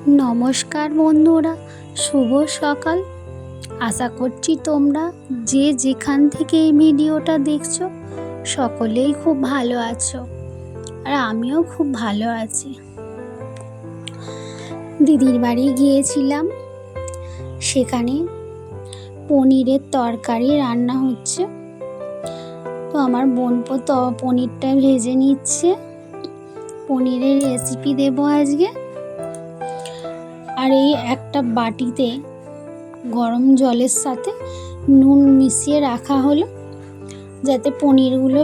নমস্কার বন্ধুরা, শুভ সকাল। আশা করছি তোমরা যে যেখান থেকে এই ভিডিওটা দেখছো সকলেই খুব ভালো আছো, আর আমিও খুব ভালো আছি। দিদির বাড়ি গিয়েছিলাম, সেখানে পনিরের তরকারি রান্না হচ্ছে। তো আমার বোনপো তো পনিরটা ভেজে নিচ্ছে। পনিরের রেসিপি দেবো আজকে। আর এই একটা বাটিতে গরম জলের সাথে নুন মিশিয়ে রাখা হলো, যাতে পনিরগুলো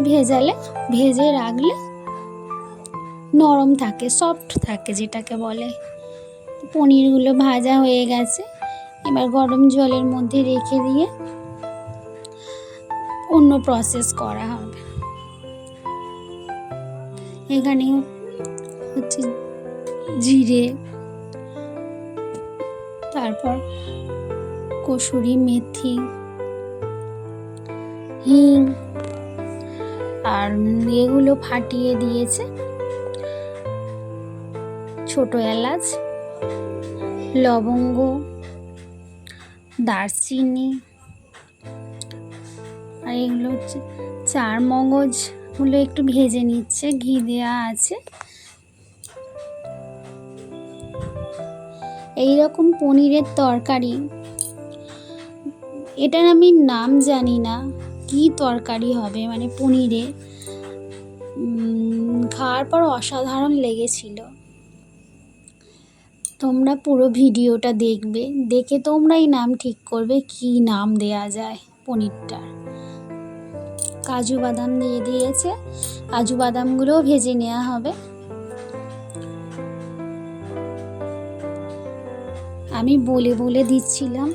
ভেজে রাখলে নরম থাকে, সফট থাকে যেটাকে বলে। পনিরগুলো ভাজা হয়ে গেছে, এবার গরম জলের মধ্যে রেখে দিয়ে অন্য প্রসেস করা হবে। এখানে হচ্ছে জিরে, তারপর কসুরি মেথি, হিং আর এগুলো ফাটিয়ে দিয়েছে, ছোট এলাচ, লবঙ্গ, দারচিনি, আর এগুলো হচ্ছে চার মগজগুলো একটু ভেজে নিচ্ছে, ঘি দেওয়া আছে। এইরকম পনিরের তরকারি, এটার আমি নাম জানি না কি তরকারি হবে, মানে পনিরে খাওয়ার পর অসাধারণ লেগেছিল। তোমরা পুরো ভিডিওটা দেখবে, দেখে তোমরাই নাম ঠিক করবে কি নাম দেয়া যায় পনিরটার। কাজু বাদাম দিয়ে দিয়েছে, কাজু বাদামগুলোও ভেজে নেওয়া হবে। আমি বলে বলে দিচ্ছিলাম,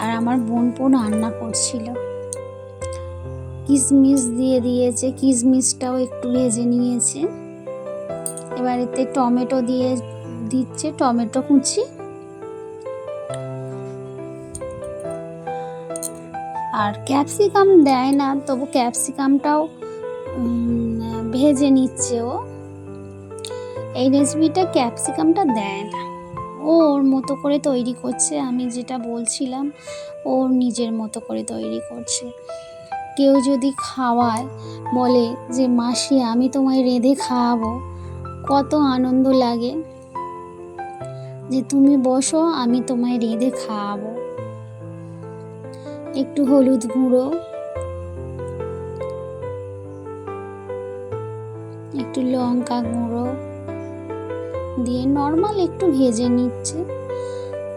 আর আমার বোনপো রান্না করছিল। কিশমিশ দিয়ে দিয়েছে, কিশমিশটাও একটু ভেজে নিয়েছে। এবার এতে টমেটো দিয়ে দিচ্ছে, টমেটো কুচি, আর ক্যাপসিকাম দেয় না, তবু ক্যাপসিকামটাও ভেজে নিচ্ছে ও। এই রেসিপিটা ক্যাপসিকামটা দেয় না, ও ওর মতো করে তৈরি করছে। আমি যেটা বলছিলাম, ওর নিজের মতো করে তৈরি করছে। কেউ যদি খাওয়ায়, বলে যে মাসি আমি তোমায় রেঁধে খাওয়াবো, কত আনন্দ লাগে যে তুমি বসো, আমি তোমায় রেঁধে খাওয়াবো। একটু হলুদ গুঁড়ো, একটু লঙ্কা গুঁড়ো দিয়ে নর্মাল একটু ভেজে নিচ্ছে,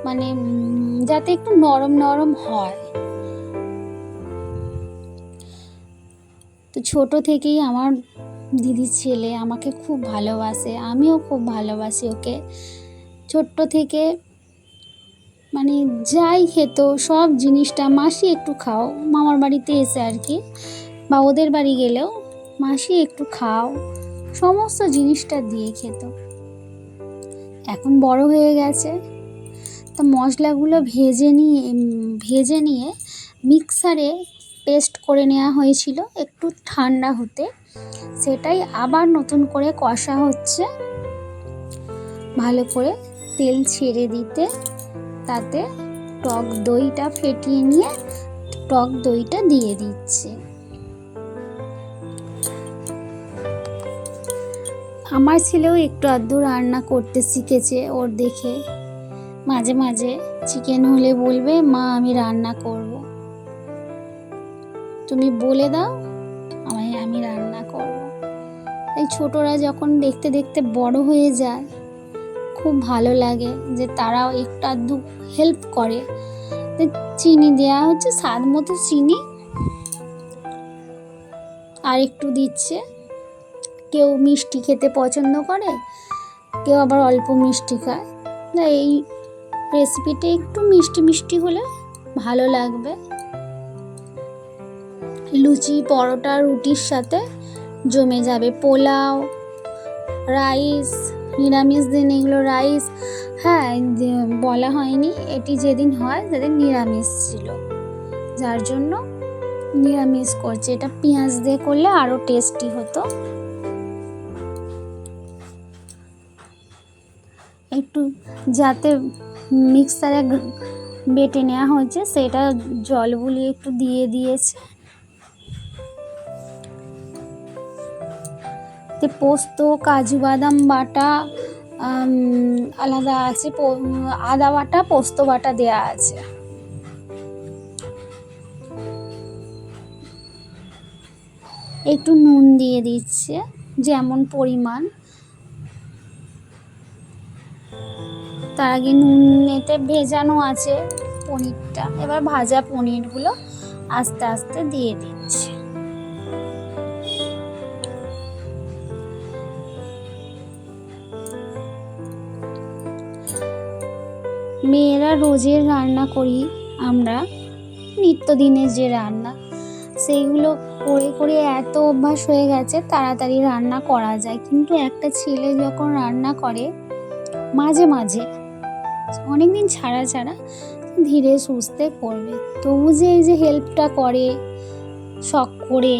মানে যাতে একটু নরম নরম হয়। তো ছোট থেকেই আমার দিদির ছেলে আমাকে খুব ভালোবাসে, আমিও খুব ভালোবাসি ওকে। ছোট্ট থেকে মানে যাই খেত সব জিনিসটা, মাসি একটু খাও, মামার বাড়িতে এসে আর কি, বা ওদের বাড়ি গেলেও মাসি একটু খাও, সমস্ত জিনিসটা দিয়ে খেত। এখন বড় হয়ে গেছে, তা মশলাগুলো ভেজে নিয়ে মিক্সারে পেস্ট করে নেওয়া হয়েছিল একটু ঠান্ডা হতে, সেটাই আবার নতুন করে কষা হচ্ছে ভালো করে তেল ছেড়ে দিতে। তাতে টক দইটা ফেটিয়ে নিয়ে টক দইটা দিয়ে দিচ্ছে। আমার ছেলেও একটু আধটু রান্না করতে শিখেছে ওর দেখে। মাঝে মাঝে চিকেন হলে বলবে, মা আমি রান্না করব, তুমি বলে দাও আমি রান্না করব। এই ছোটরা যখন দেখতে দেখতে বড় হয়ে যায়, খুব ভালো লাগে যে তারাও একটু আধটু হেল্প করে। চিনি দেওয়া হচ্ছে, স্বাদ মতো চিনি আর একটু দিচ্ছে। কেউ মিষ্টি খেতে পছন্দ করে, কেউ আবার অল্প মিষ্টি খায়। এই রেসিপিটা একটু মিষ্টি মিষ্টি হলে ভালো লাগবে। লুচি, পরোটা, রুটির সাথে জমে যাবে। পোলাও, রাইস, নিরামিষ দিন এগুলো রাইস, হ্যাঁ বলা হয়নি, এটি যেদিন হয় সেদিন নিরামিষ ছিল, যার জন্য নিরামিষ করছে। এটা পেঁয়াজ দিয়ে করলে আরও টেস্টি হতো। একটু যাতে মিক্সারে বেটে নেওয়া হয়েছে সেটা জল বুলিয়ে একটু দিয়ে দিয়েছে। পোস্ত, কাজু বাদাম বাটা আলাদা আছে, আদা বাটা, পোস্ত বাটা দেয়া আছে। একটু নুন দিয়ে দিচ্ছে যেমন পরিমাণ। তার আগে নুনেতে ভেজানো আছে পনিরটা, এবার ভাজা পনিরগুলো আস্তে আস্তে দিয়ে দিচ্ছে। মেয়েরা রোজের রান্না করি আমরা, নিত্যদিনের যে রান্না সেইগুলো করে করে এত অভ্যাস হয়ে গেছে, তাড়াতাড়ি রান্না করা যায়। কিন্তু একটা ছেলে যখন রান্না করে মাঝে মাঝে, অনেকদিন ছাড়া ছাড়া, ধীরে সুস্থে করবে, তবু যে এই যে হেল্পটা করে শখ করে,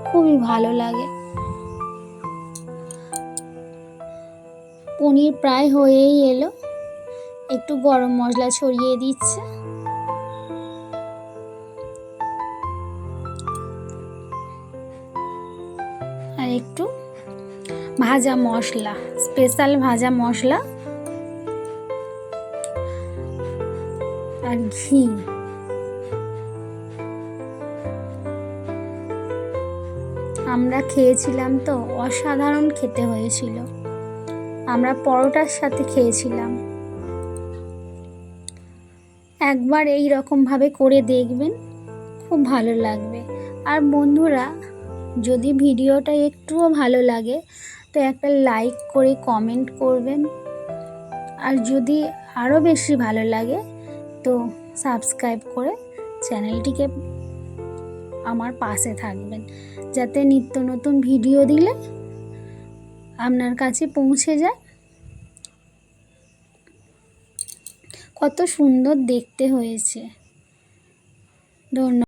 খুবই ভালো লাগে। পনির প্রায় হয়েই এলো, একটু গরম মশলা ছড়িয়ে দিচ্ছে। আর একটু ভাজা মশলা, স্পেশাল ভাজা মশলা আর ঘি। আমরা খেয়েছিলাম তো, অসাধারণ খেতে হয়েছিল। আমরা পরোটার সাথে খেয়েছিলাম। একবার এই রকমভাবে করে দেখবেন, খুব ভালো লাগবে। আর বন্ধুরা, যদি ভিডিওটা একটুও ভালো লাগে তো একটা লাইক করে কমেন্ট করবেন, আর যদি আরও বেশি ভালো লাগে তো সাবস্ক্রাইব করে চ্যানেলটিকে আমার পাশে থাকবেন, যাতে নিত্য নতুন ভিডিও দিলে আপনার কাছে পৌঁছে যায়। কত সুন্দর দেখতে হয়েছে। ধন্যবাদ।